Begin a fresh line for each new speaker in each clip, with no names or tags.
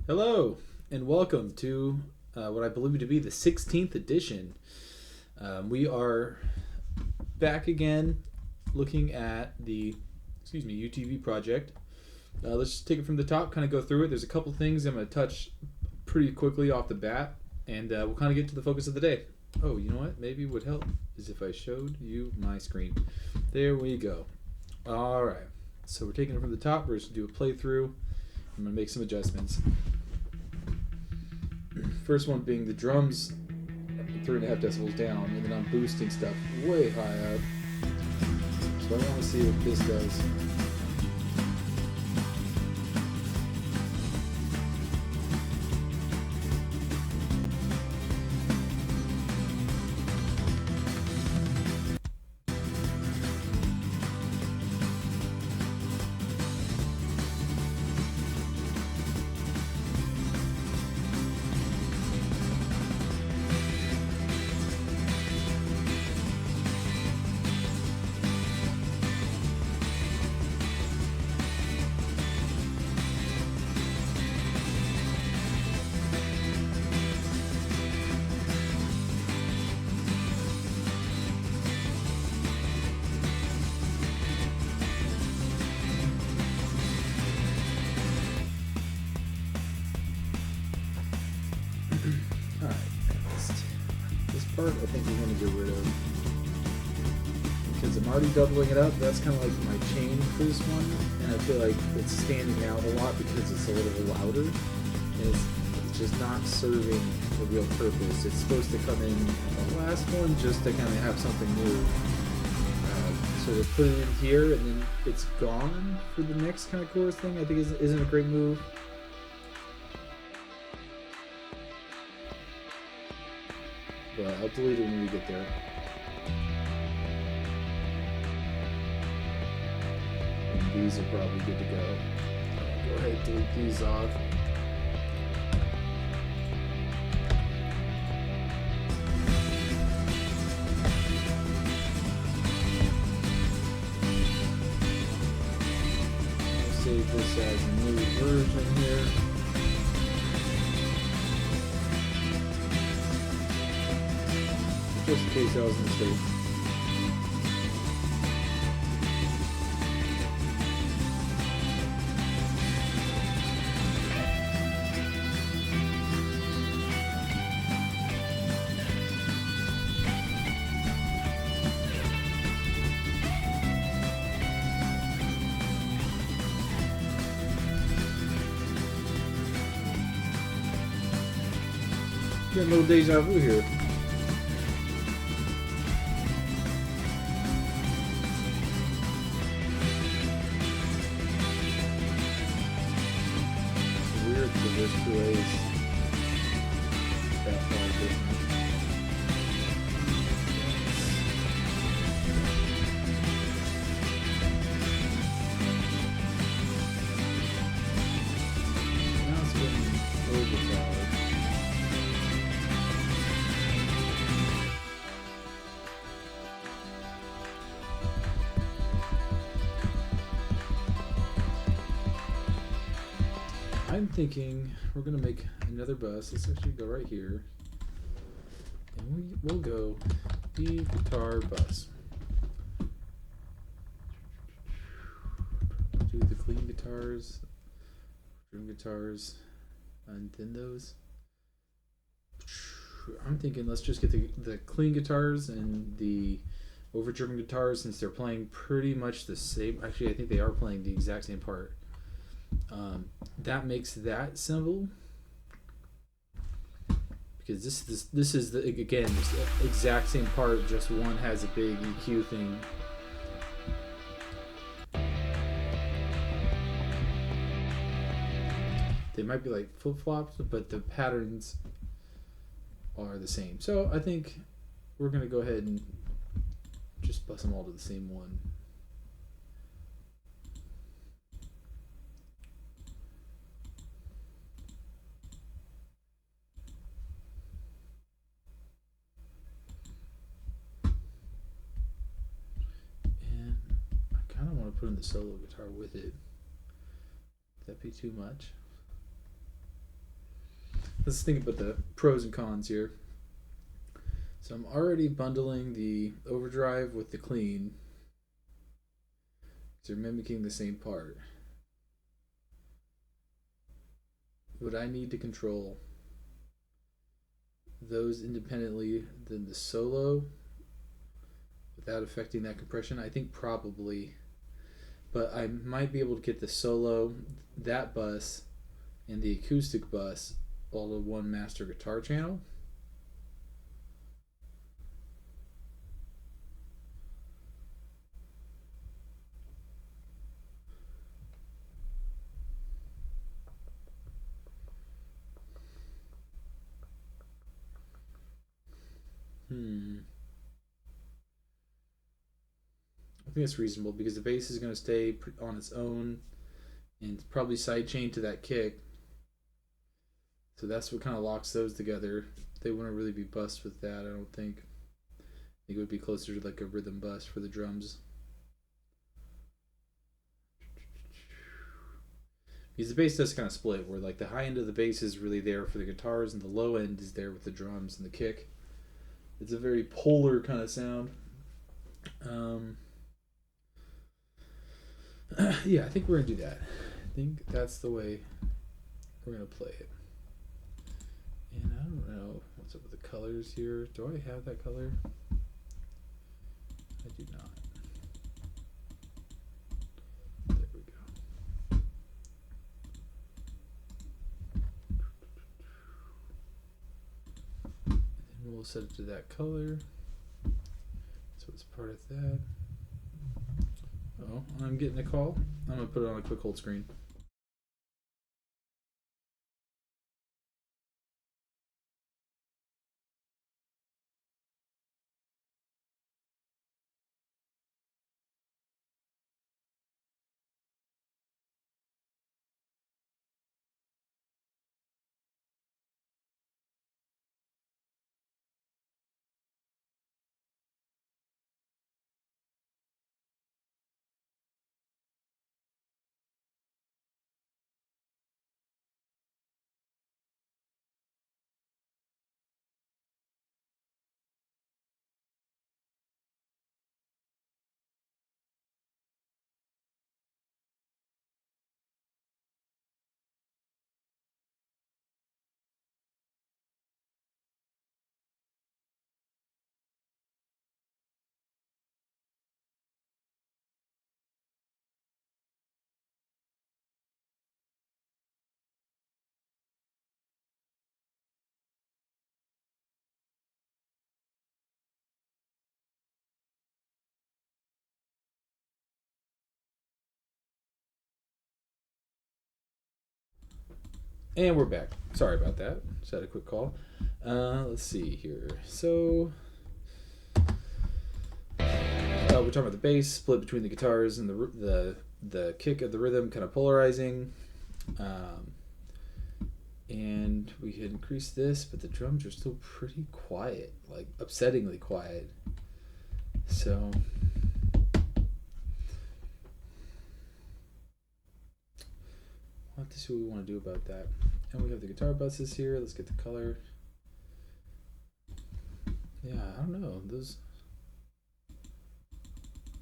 Hello, and welcome to what I believe to be the 16th edition. We are back again looking at the UTV project. Let's just take it from the top, kind of go through it. There's a couple things I'm going to touch pretty quickly off the bat, and we'll kind of get to the focus of the day. Oh, you know what? Maybe would help is if I showed you my screen. There we go. All right. So we're taking it from the top. We're just going to do a playthrough. I'm going to make some adjustments. First one being the drums 3.5 decibels down, and then I'm boosting stuff way high up. So I want to see what this does. Alright, this part I think we're going to get rid of. Because I'm already doubling it up, that's kind of like my chain for this one. And I feel like it's standing out a lot because it's a little louder. And it's just not serving a real purpose. It's supposed to come in the last one just to kind of have something new. So we'll put it in here and then it's gone for the next kind of chorus thing. I think isn't a great move. But I'll delete it when we get there. And these are probably good to go. Go ahead and delete these off. I'll save this as a new version here. Just in case I was a mistake. Getting a little deja vu here. There's two ways that far different. Now it's getting overpowered. I'm thinking we're gonna make another bus. Let's actually go right here, and we'll go the guitar bus. Do the clean guitars, drum guitars, and then those. I'm thinking let's just get the clean guitars and the overdriven guitars, since they're playing pretty much the same. Actually, I think they are playing the exact same part. That makes that simple, because this is the again it's the exact same part, just one has a big EQ thing. They might be like flip-flops, but the patterns are the same. So I think we're gonna go ahead and just bus them all to the same one. Want to put in the solo guitar with it. Would that be too much? let's think about the pros and cons here. So I'm already bundling the overdrive with the clean. They're mimicking the same part. Would I need to control those independently than the solo without affecting that compression? I think probably. But I might be able to get the solo, that bus, and the acoustic bus all to one master guitar channel. I think it's reasonable because the bass is going to stay on its own and probably sidechain to that kick. So that's what kind of locks those together. They wouldn't really be bussed with that, I don't think. I think it would be closer to like a rhythm bus for the drums. Because the bass does kind of split, where like the high end of the bass is really there for the guitars and the low end is there with the drums and the kick. It's a very polar kind of sound. Yeah, I think we're gonna do that. I think that's the way we're gonna play it. And I don't know what's up with the colors here. Do I have that color? I do not. There we go. And then we'll set it to that color. So it's part of that. Oh, I'm getting a call. I'm going to put it on a quick hold screen. And we're back. Sorry about that. Just had a quick call. Let's see here. So we're talking about the bass split between the guitars and the kick of the rhythm kind of polarizing. And we had increased this, but the drums are still pretty quiet, like upsettingly quiet. So we'll have to see what we want to do about that. And we have the guitar buses here. Let's get the color. Yeah, I don't know. Those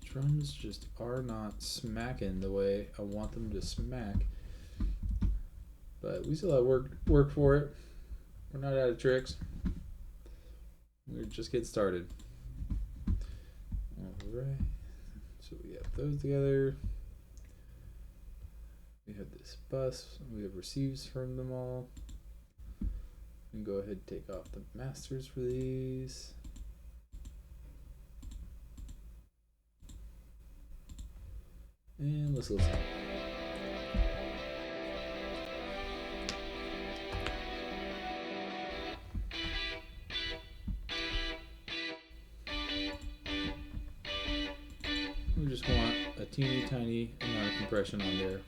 drums just are not smacking the way I want them to smack. But we still have work for it. We're not out of tricks. We're just getting started. Alright. So we have those together. We have this bus. We have receives from them all. We can go ahead and take off the masters for these. And let's listen. We just want a teeny tiny amount of compression on there.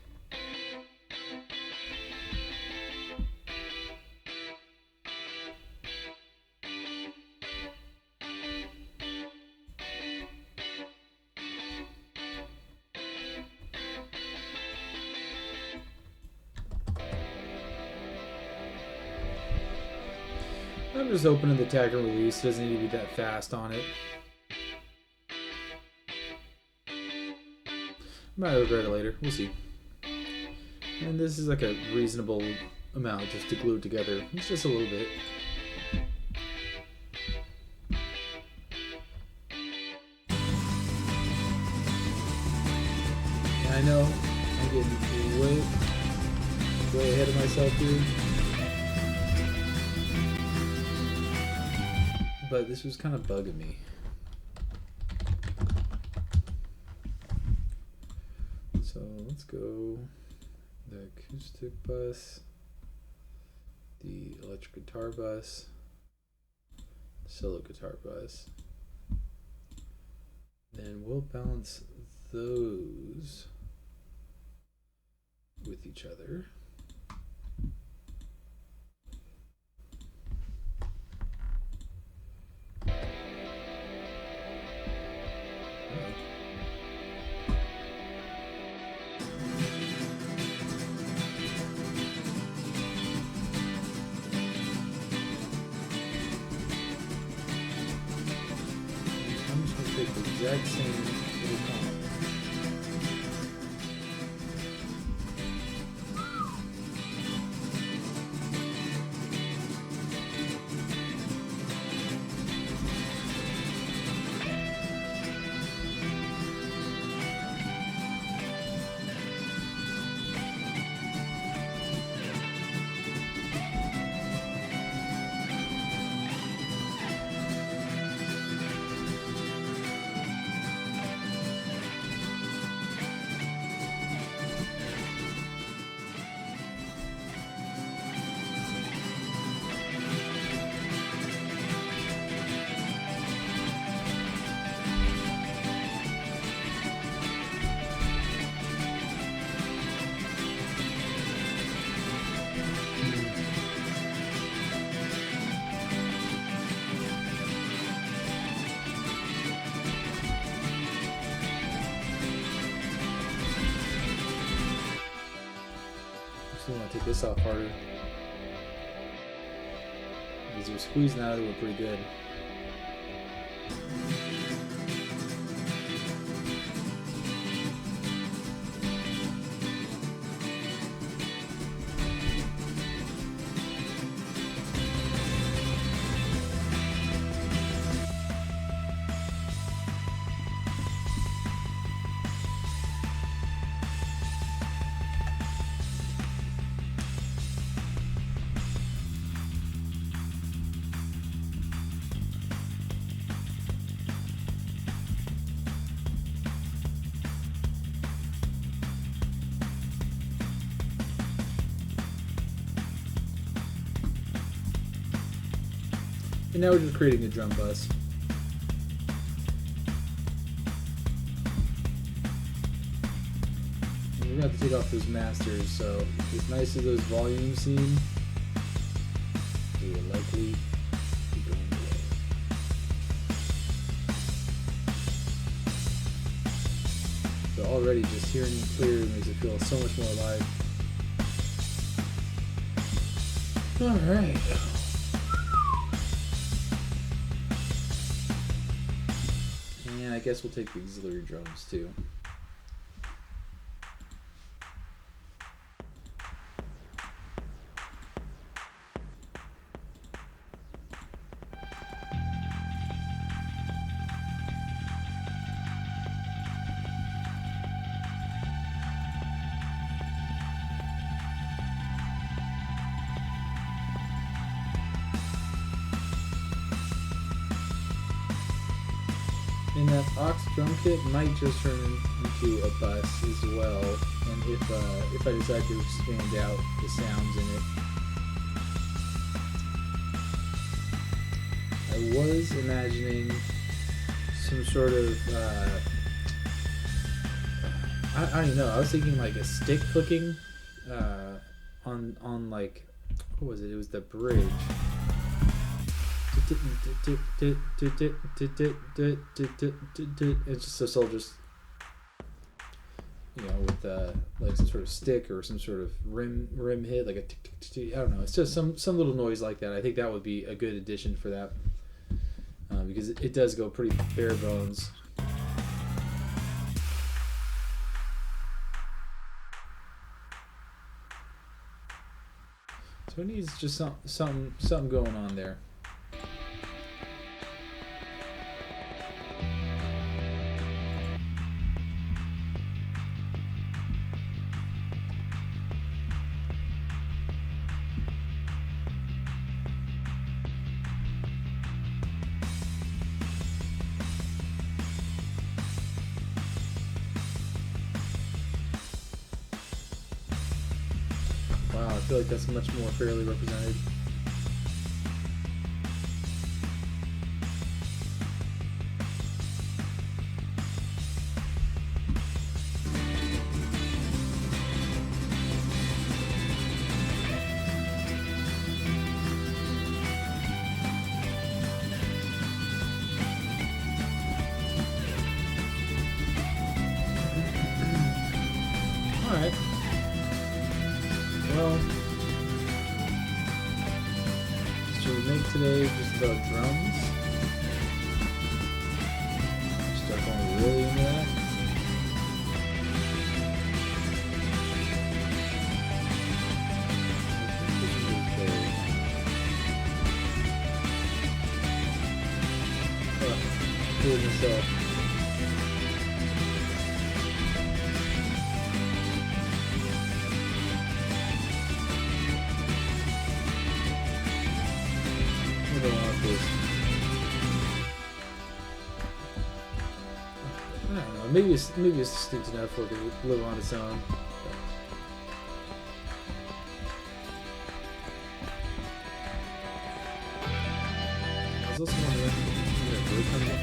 I'm just opening the tag and release. Doesn't need to be that fast on it. Might regret it later. We'll see. And this is like a reasonable amount just to glue it together. It's just a little bit. And I know I'm getting way ahead of myself here. But this was kind of bugging me. So let's go the acoustic bus, the electric guitar bus, solo guitar bus. Then we'll balance those with each other. The exact same little column. So I'm going to take this off harder. Because we're squeezing out of it pretty good. And now we're just creating a drum bus. And we're going to have to take off those masters, so as nice as those volumes seem, they will likely be going away. But already just hearing it clear makes it feel so much more alive. Alright. I guess we'll take the auxiliary drums too. And that aux drum kit might just turn into a bus as well, and if I decide to expand out the sounds in it. I was imagining some sort of, I don't know, I was thinking like a stick clicking on like, what was it? It was the bridge. It's just so just with like some sort of stick or some sort of rim hit, like a tick tick tick tick. I don't know. It's just some little noise like that. I think that would be a good addition for that because it does go pretty bare bones. So it needs just something going on there. Wow, I feel like that's much more fairly represented. Alright. Well, should we make today just about drums? Start going really into that. Doing this I don't know. Maybe it's distinct enough for it to live on its own. There's also one bird coming up.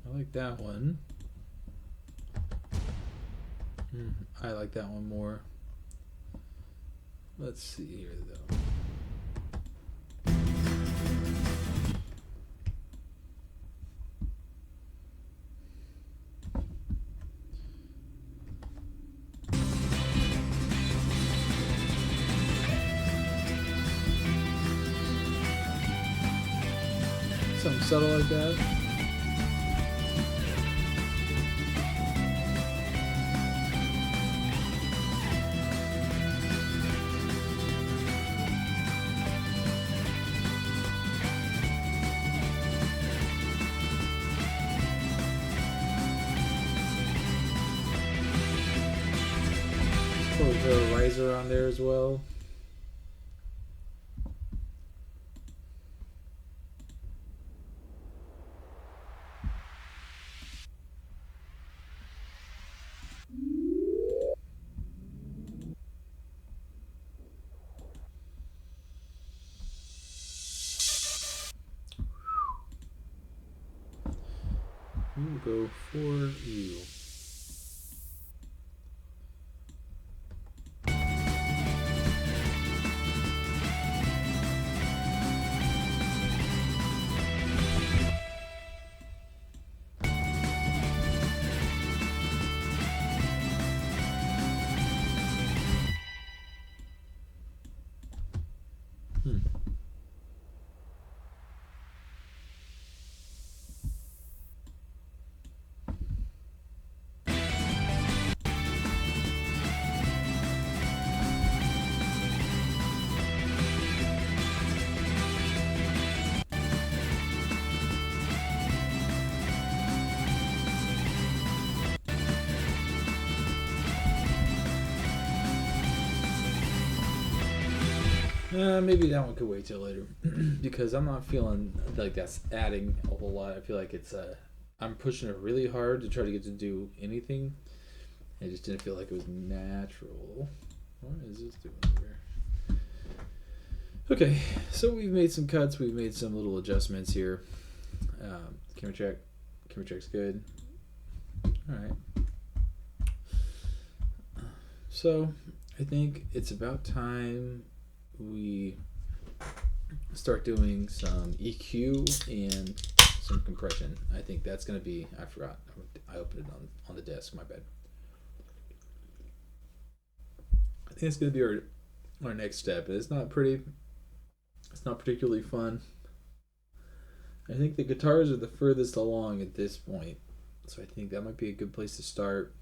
I like that one. I like that one more. Let's see here though. Something subtle like that. Probably throw a riser on there as well. We will go for you. Maybe that one could wait till later because I'm not feeling like that's adding a whole lot. I feel like it's I'm pushing it really hard to try to get to do anything. I just didn't feel like it was natural. What is this doing here? Okay, so we've made some cuts. We've made some little adjustments here. Camera check's good. All right. So I think it's about time we start doing some EQ and some compression. I think that's going to be, I forgot, I opened it on the desk, my bad. I think it's going to be our next step. It's not particularly fun. I think the guitars are the furthest along at this point, so I think that might be a good place to start.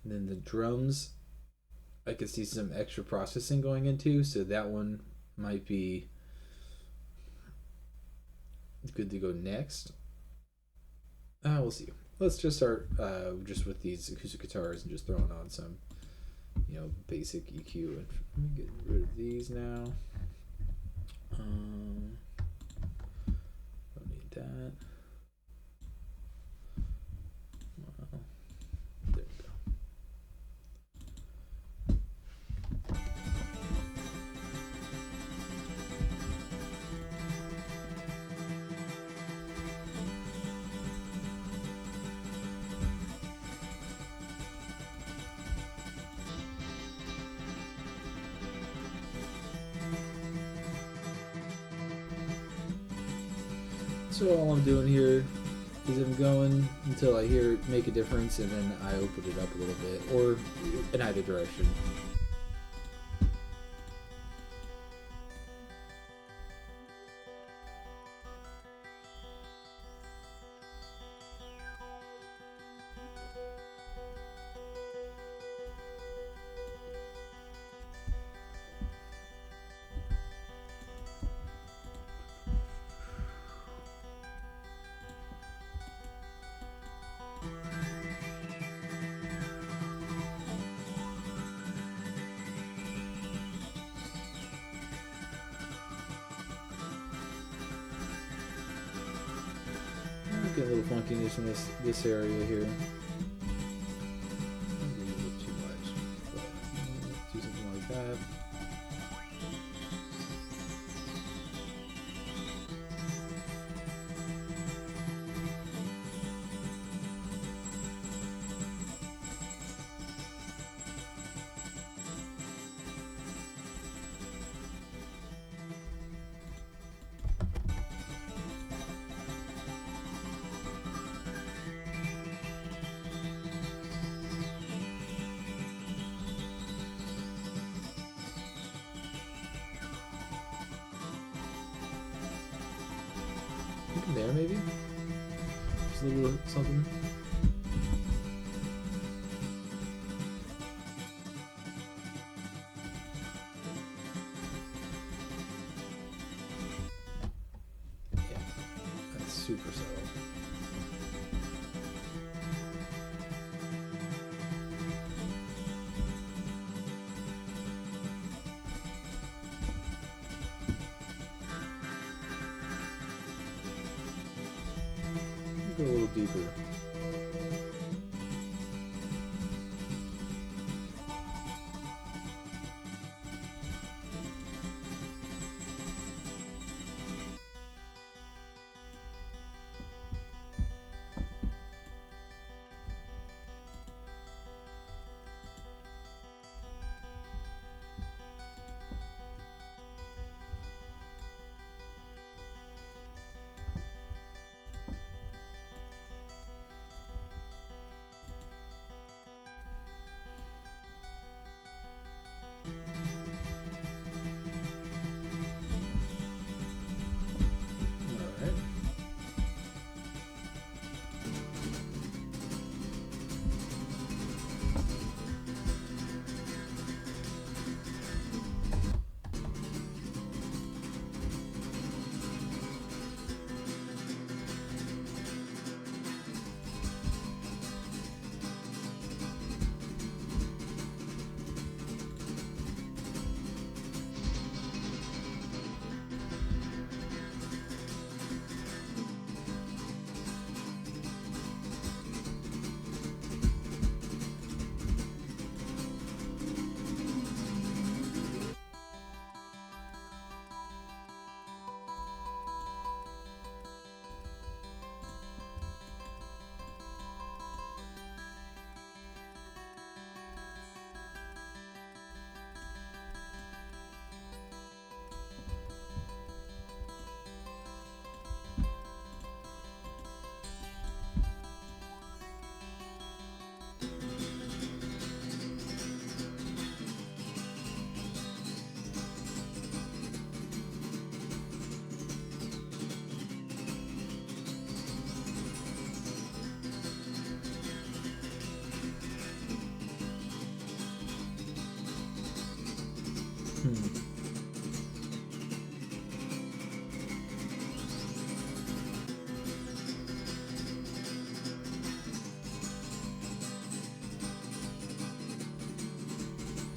And then the drums, I could see some extra processing going into, so that one might be good to go next. We'll see. Let's just start just with these acoustic guitars and just throwing on some, basic EQ. And let me get rid of these now. Don't need that. Well, there we go. So all I'm doing here is I'm going until I hear it make a difference, and then I open it up a little bit, or in either direction. Get a little funkiness in this area here. Maybe a little too much, but do something like that. There maybe? Just a little something. Yeah, that's super subtle. Go a little deeper.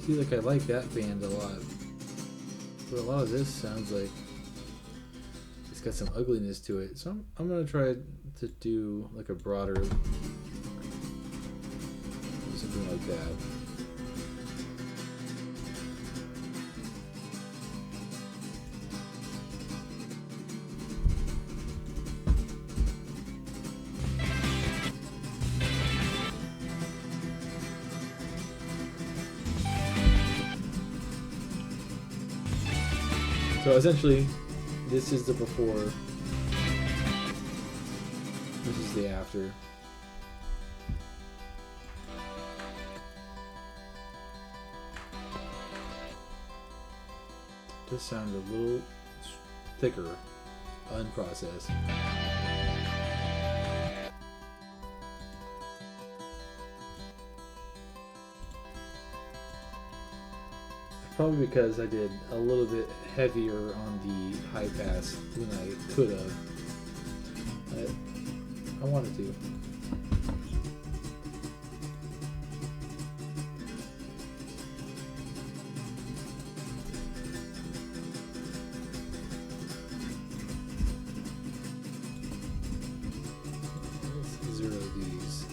See, like, I like that band a lot, but a lot of this sounds like it's got some ugliness to it. So I'm gonna try to do like a broader, something like that. So essentially, this is the before, this is the after. Does sound a little thicker, unprocessed. Probably because I did a little bit heavier on the high pass than I could have. But I wanted to. Let's zero these.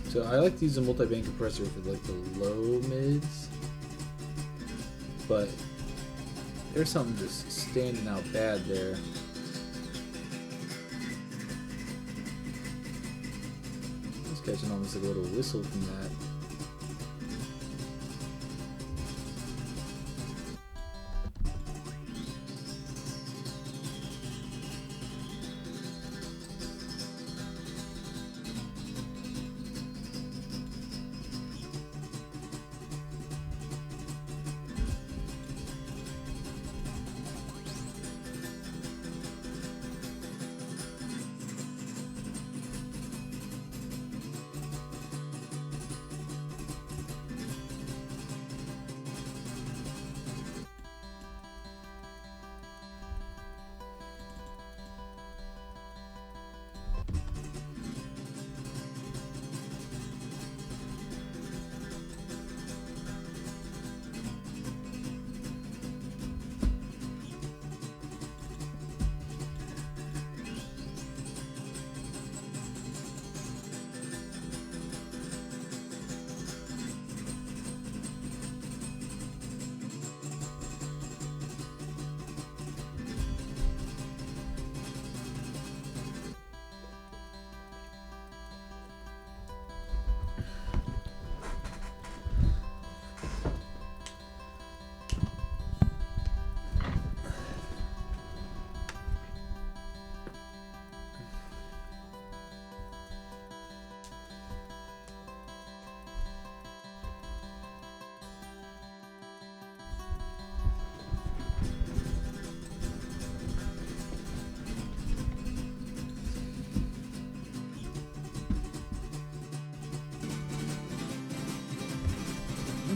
So I like to use a multi-band compressor for like the low mids, but there's something just standing out bad there. Just catching almost like a little whistle from that.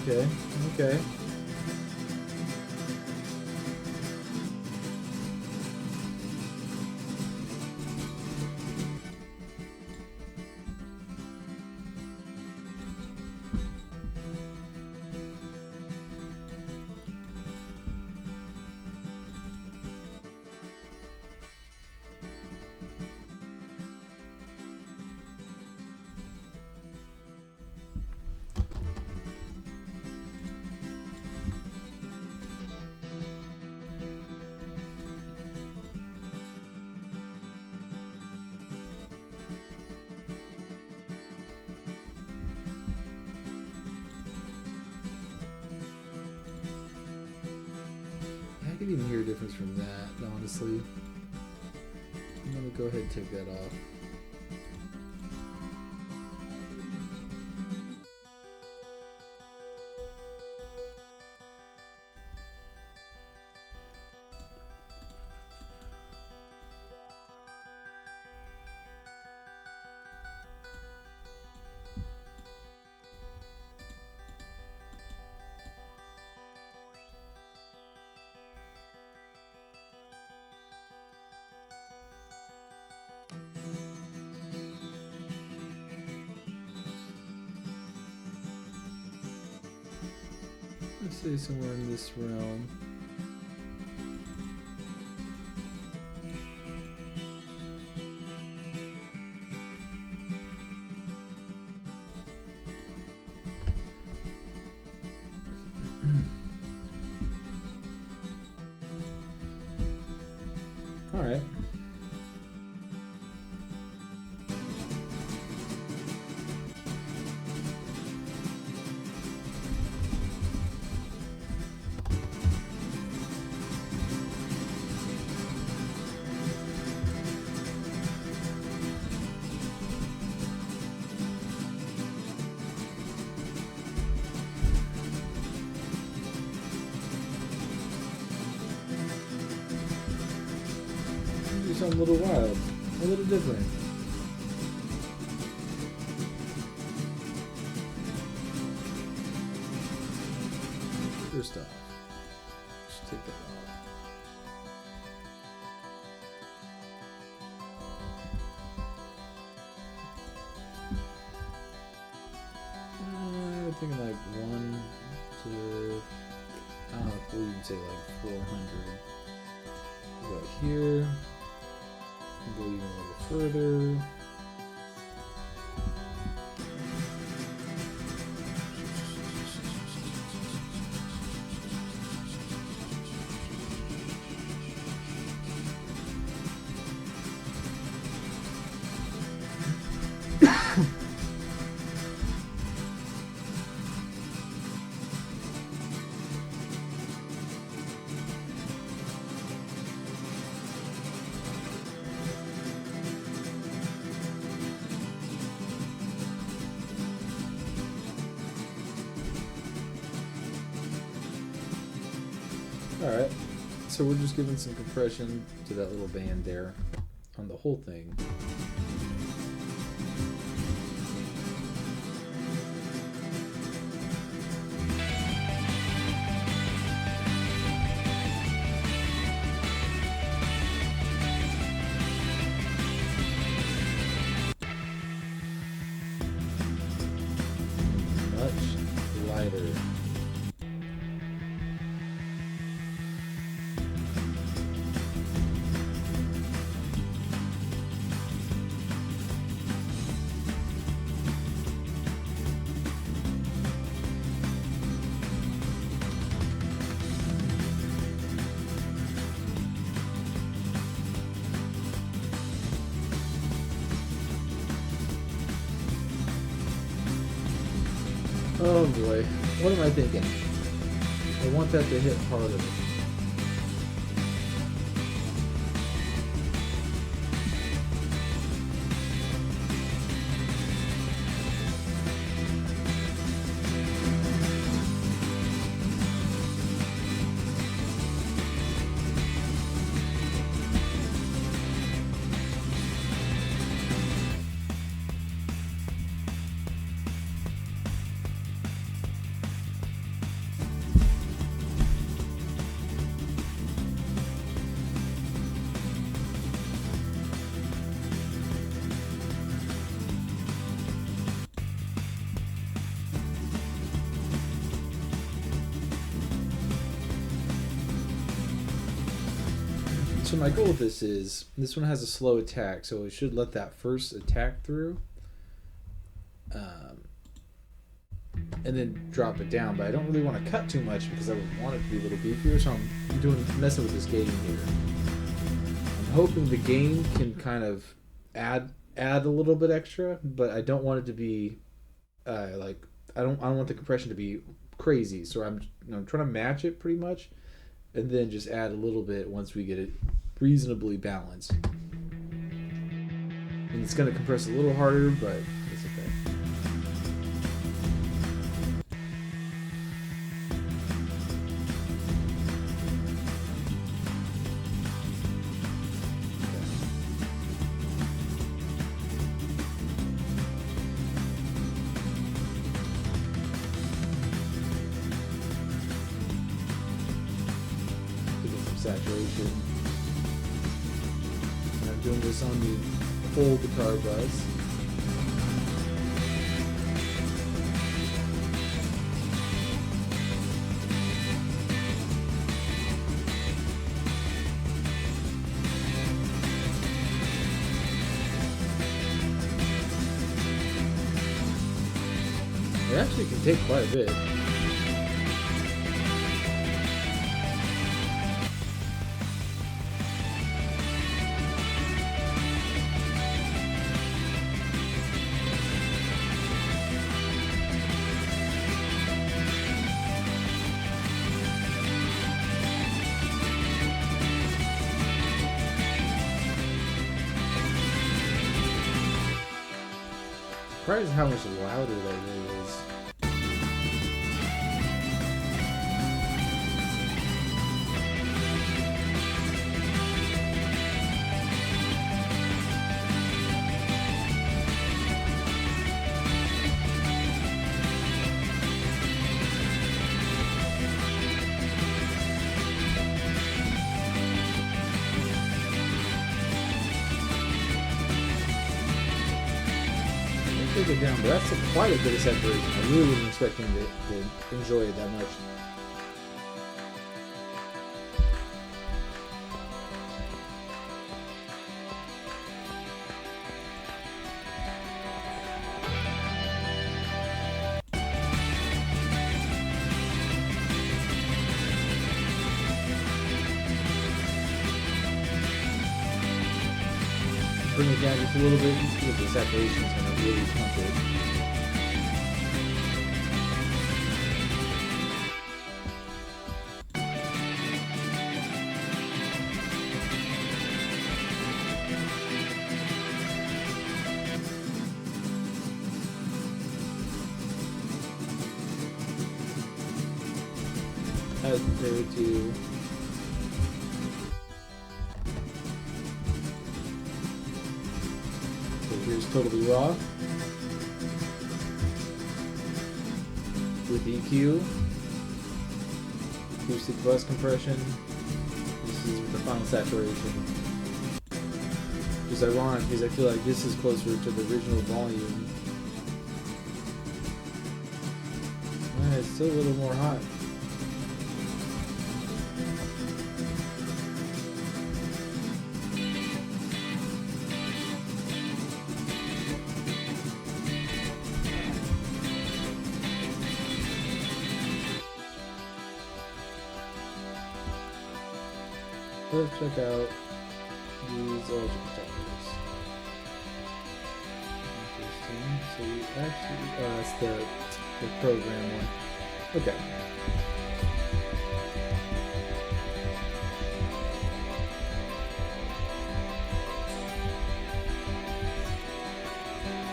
Okay, okay. I could even hear a difference from that, honestly. I'm gonna go ahead and take that off. Let's say somewhere in this realm. All right. Do something a little wild, a little different. First off, just take that off. I'm thinking like 1 to, I don't know if we even say like 400. Right here. Go even a little further. Alright, so we're just giving some compression to that little band there on the whole thing. Much lighter. Oh boy, what am I thinking? I want that to hit harder. So my goal with this is, this one has a slow attack, so we should let that first attack through. And then drop it down, but I don't really want to cut too much because I would want it to be a little beefier, so I'm messing with this gating here. I'm hoping the gain can kind of add a little bit extra, but I don't want it to be I don't want the compression to be crazy, so I'm trying to match it pretty much, and then just add a little bit once we get it reasonably balanced. And it's going to compress a little harder, but it's okay. Saturation. And I'm doing this on the whole guitar buzz. actually can take quite a bit. Surprised how much louder that really is. Take it down, but that's quite a bit of separation. I really wasn't expecting to enjoy it that much. Bring it down just a little bit because the saturation is going to really pump it. There too. Here's totally raw with EQ, acoustic bus compression. This is with the final saturation. Which is ironic because I feel like this is closer to the original volume. It's still a little more hot. Let's check out these ultra protectors. Interesting. So we actually, that's the program one. Okay.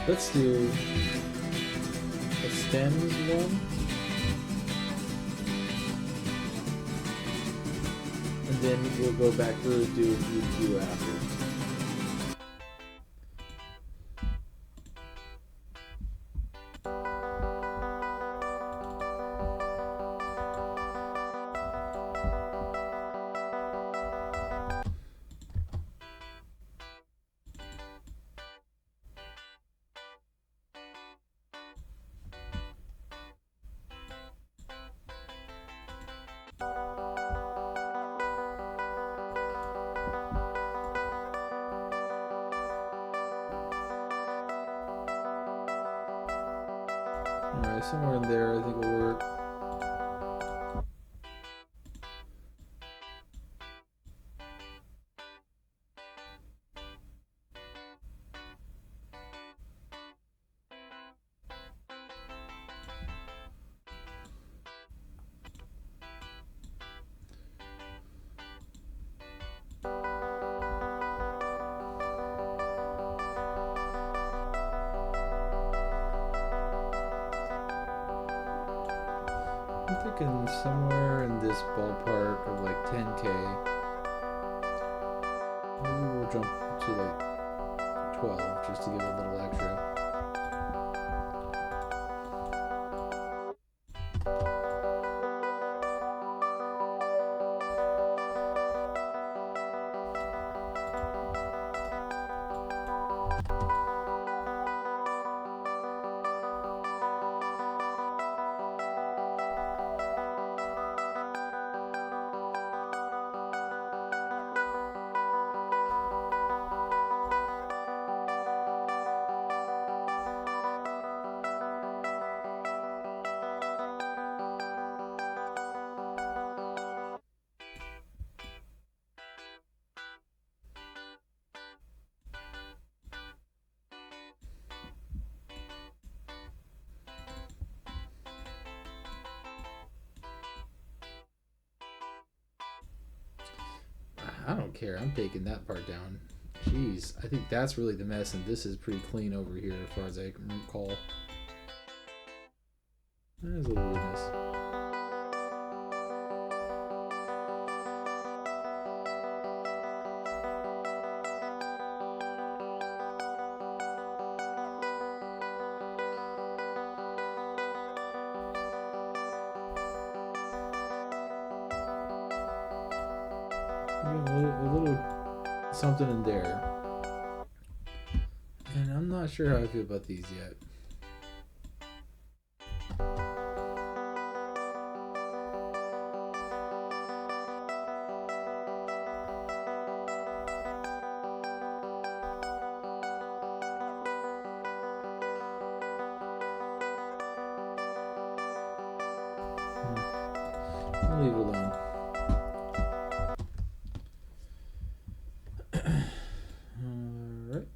Let's do a stems one. And then we'll go back through and do EQ after. Alright, somewhere in there I think will work. I'm thinking somewhere in this ballpark of like 10K. Maybe we'll jump to like 12 just to give it a little extra. I don't care. I'm taking that part down. Jeez, I think that's really the mess, and this is pretty clean over here as far as I can recall. There's a little weirdness. A little something in there. And I'm not sure how I feel about these yet. I'll leave it alone. Alright.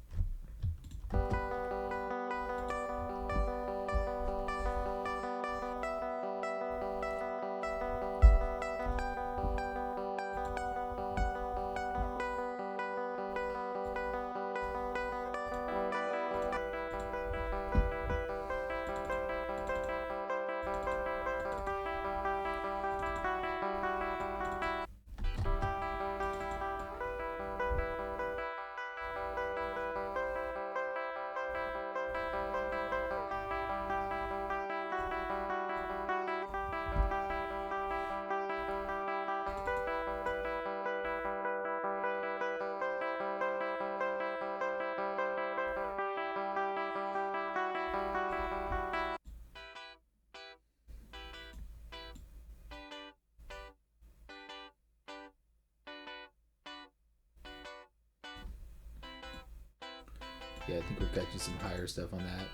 Yeah, I think we're catching some higher stuff on that.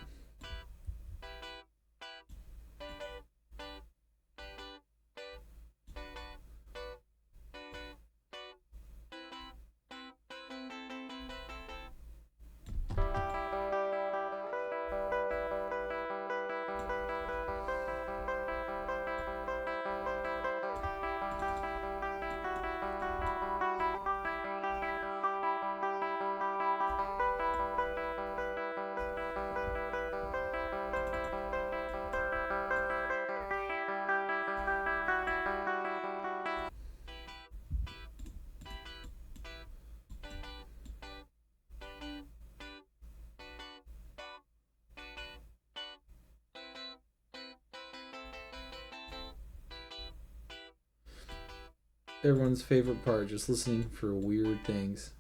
Everyone's favorite part, just listening for weird things.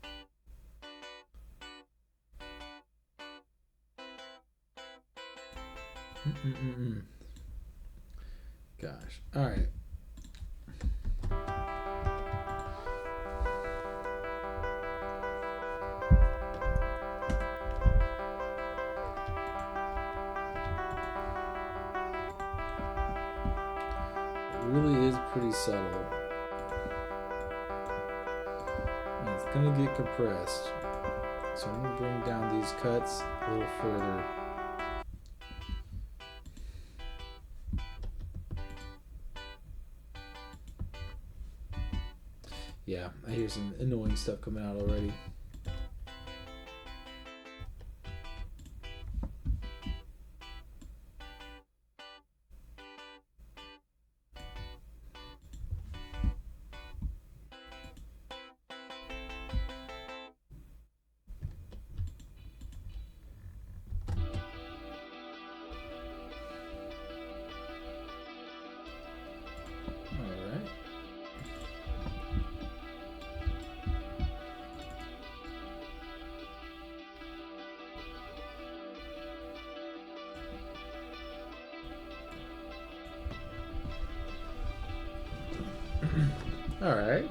Gosh. Alright. It really is pretty subtle. And it's gonna get compressed. So I'm gonna bring down these cuts a little further. Yeah, I hear some annoying stuff coming out already. All right.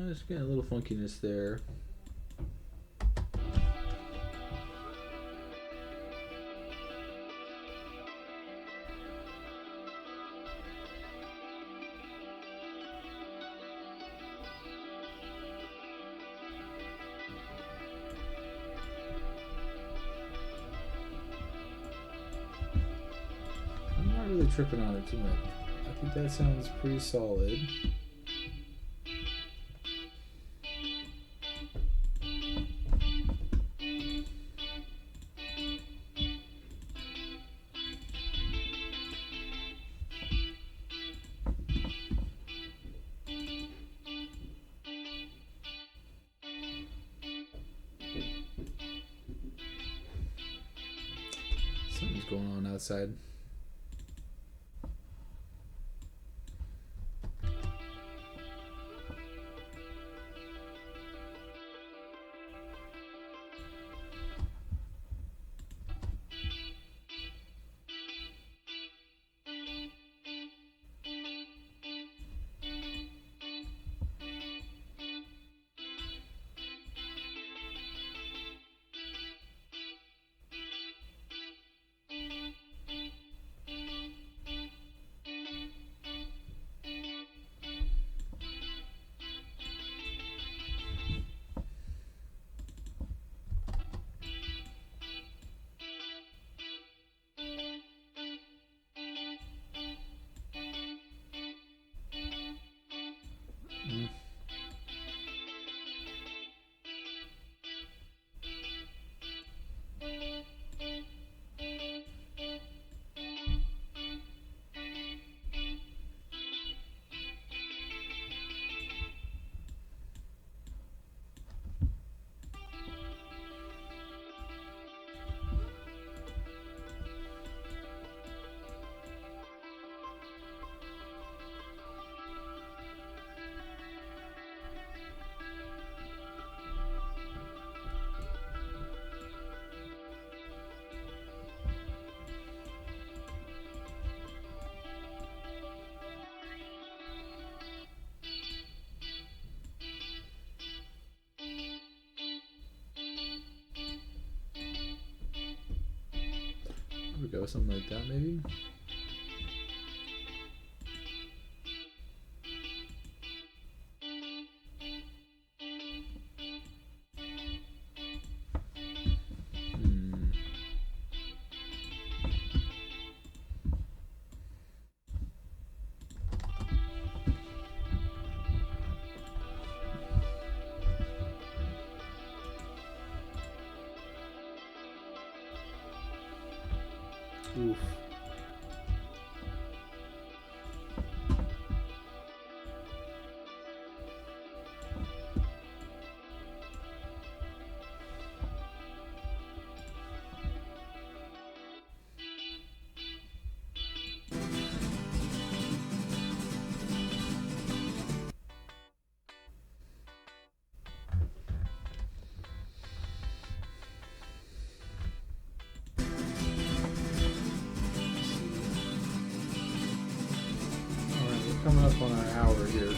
Just getting a little funkiness there. really tripping on it too much. I think that sounds pretty solid. Something's going on outside. There we go, something like that maybe. Oof. Coming up on our hour here.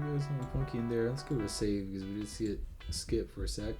We got something funky in there. Let's give it a save because we did see it skip for a sec.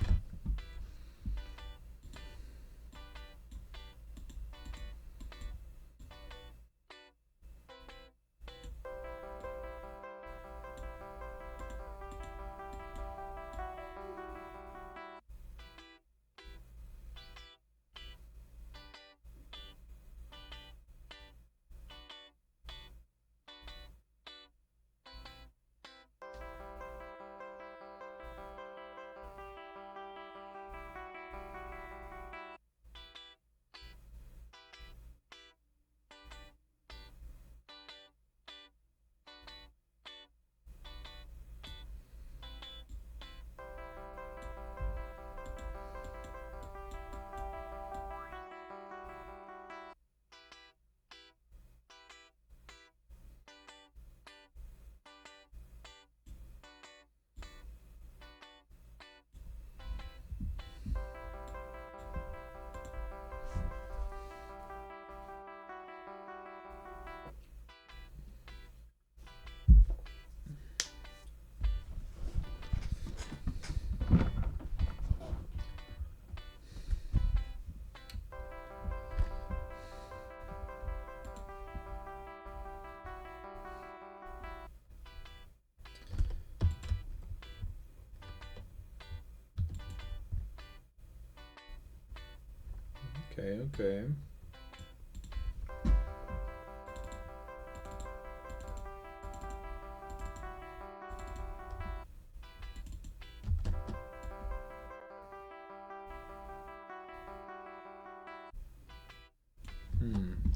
Okay, okay.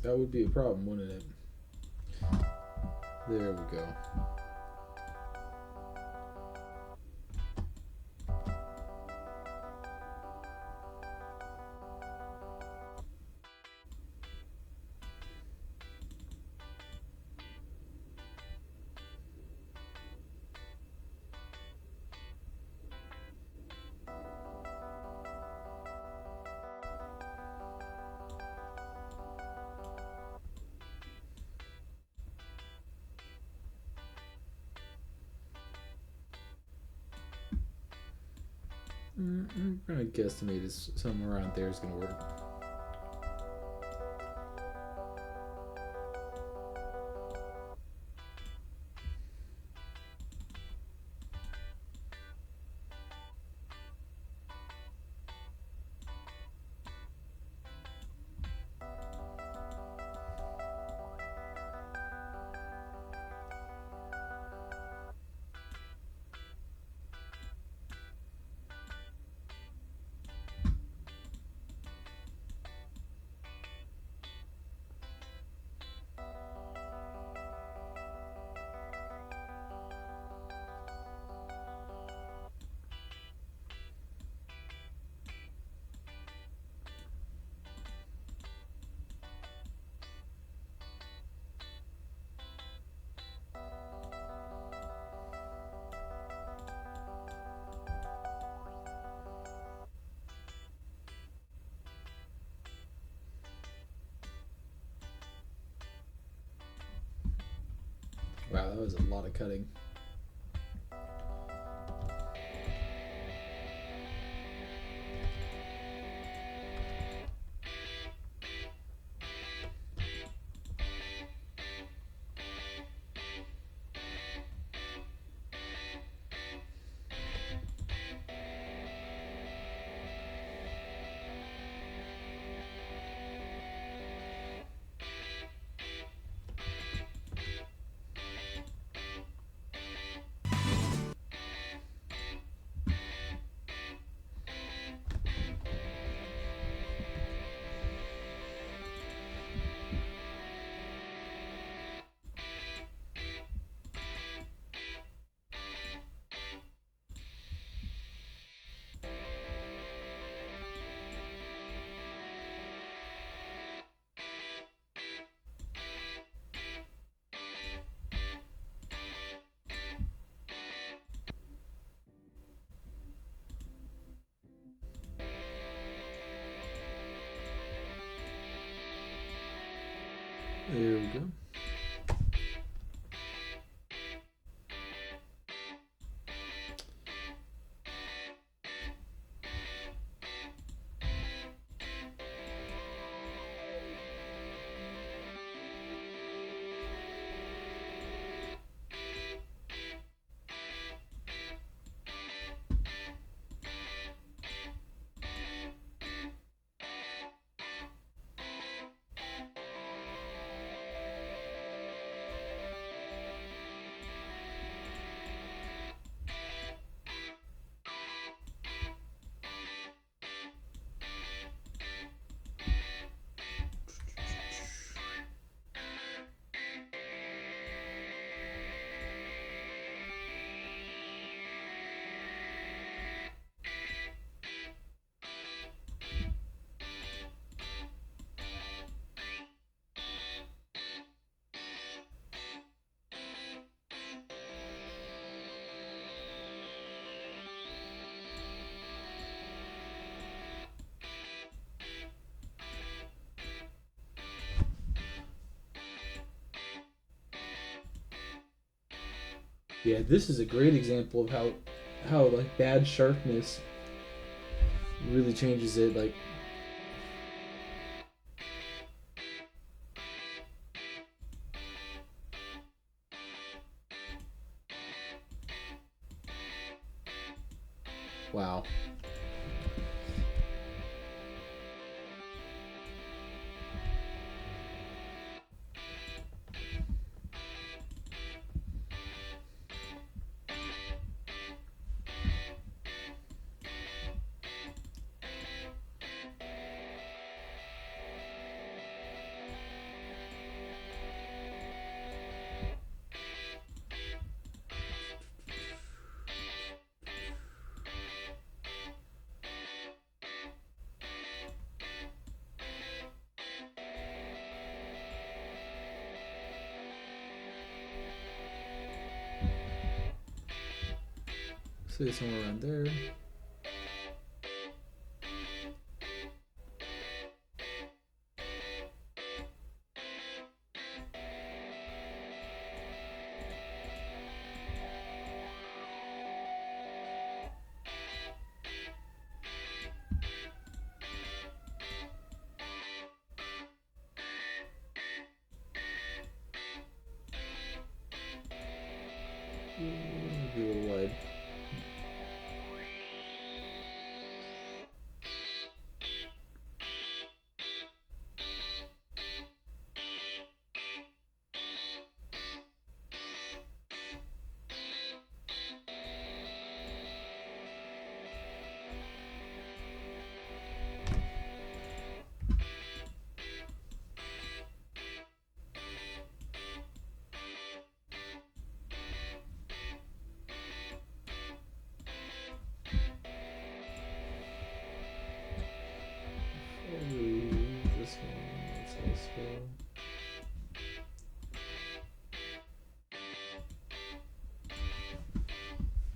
That would be a problem, wouldn't it? There we go. I'm gonna guesstimate is somewhere around there is gonna work. Wow, that was a lot of cutting. There we go. Yeah, this is a great example of how like bad sharpness really changes it. Like, wow. Say somewhere around there. Be a little wide. This one, let's also.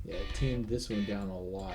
Yeah, I tuned this one down a lot.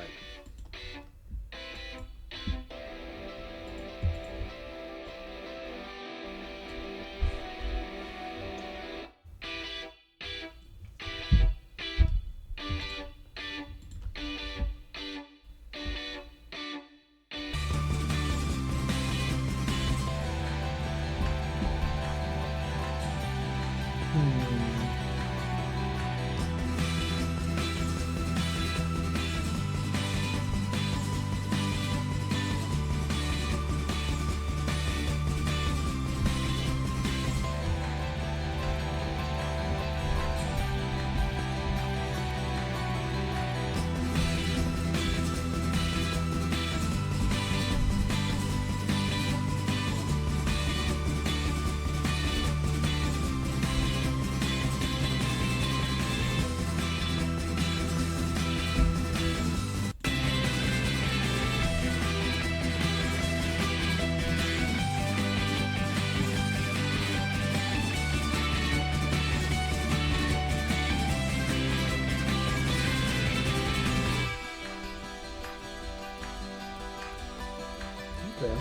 Okay.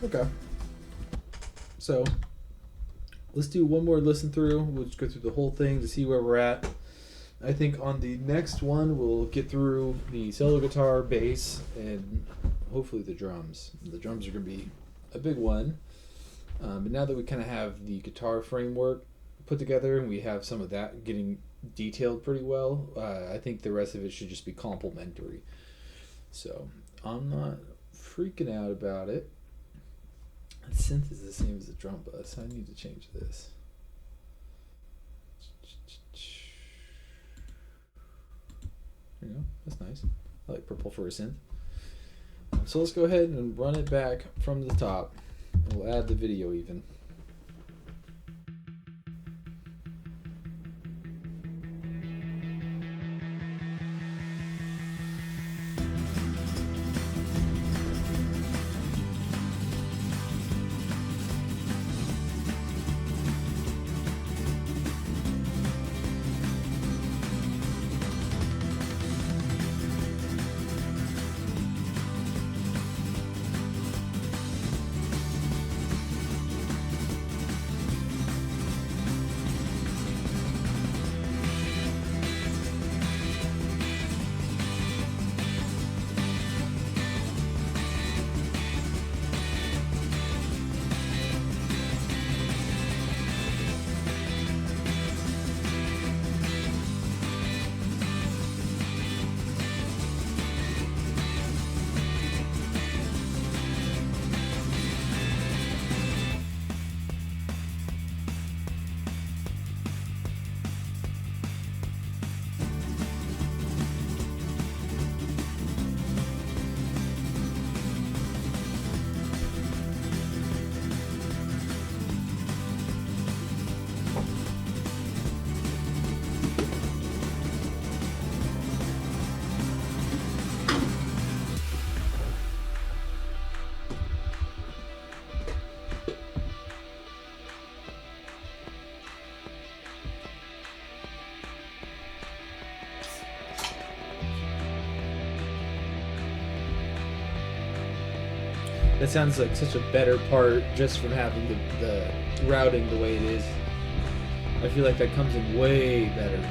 Okay. So let's do one more listen through. We'll just go through the whole thing to see where we're at. I think on the next one we'll get through the solo guitar, bass, and hopefully the drums. The drums are going to be a big one. But now that we kind of have the guitar framework put together and we have some of that getting detailed pretty well, I think the rest of it should just be complementary. So I'm not freaking out about it. The synth is the same as the drum bus. I need to change this. There you go. That's nice. I like purple for a synth. So let's go ahead and run it back from the top. And we'll add the video even. That sounds like such a better part just from having the routing the way it is. I feel like that comes in way better.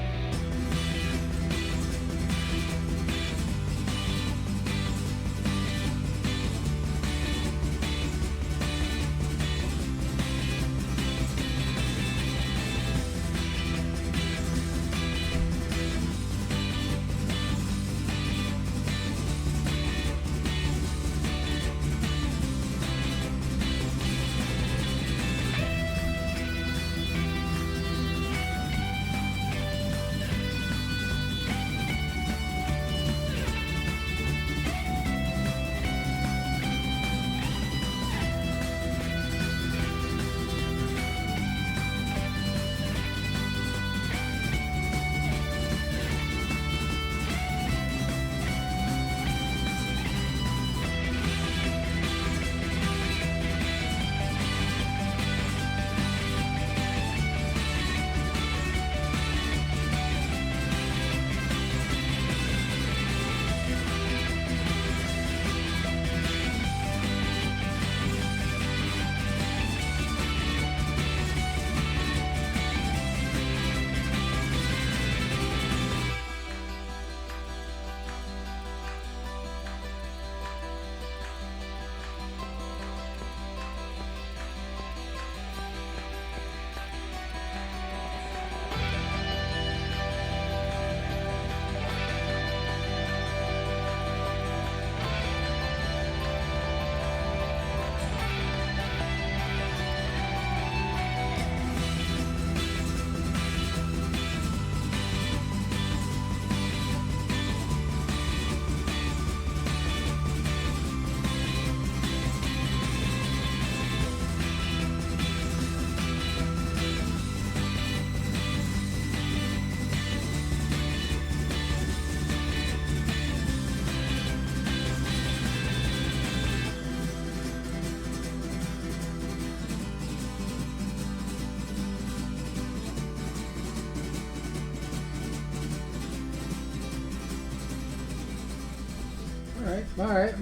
All right.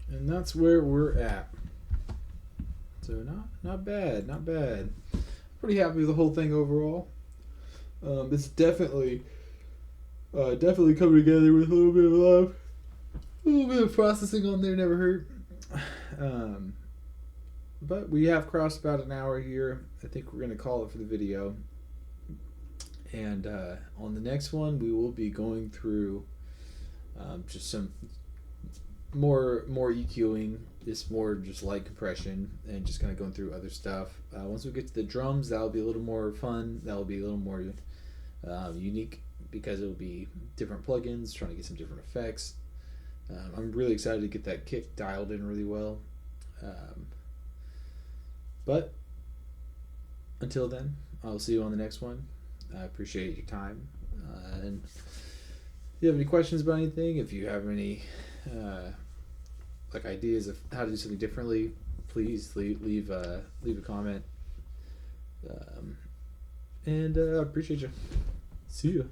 And that's where we're at. So not bad. Pretty happy with the whole thing overall. It's definitely coming together with a little bit of love. A little bit of processing on there never hurt. But we have crossed about an hour here. I think we're going to call it for the video. And on the next one, we will be going through just some more EQing, just more just light compression, and just kind of going through other stuff. Once we get to the drums, that'll be a little more fun. That'll be a little more unique because it'll be different plugins, trying to get some different effects. I'm really excited to get that kick dialed in really well. But until then, I'll see you on the next one. I appreciate your time. And if you have any questions about anything, if you have any ideas of how to do something differently, please leave a comment. And I appreciate you. See ya.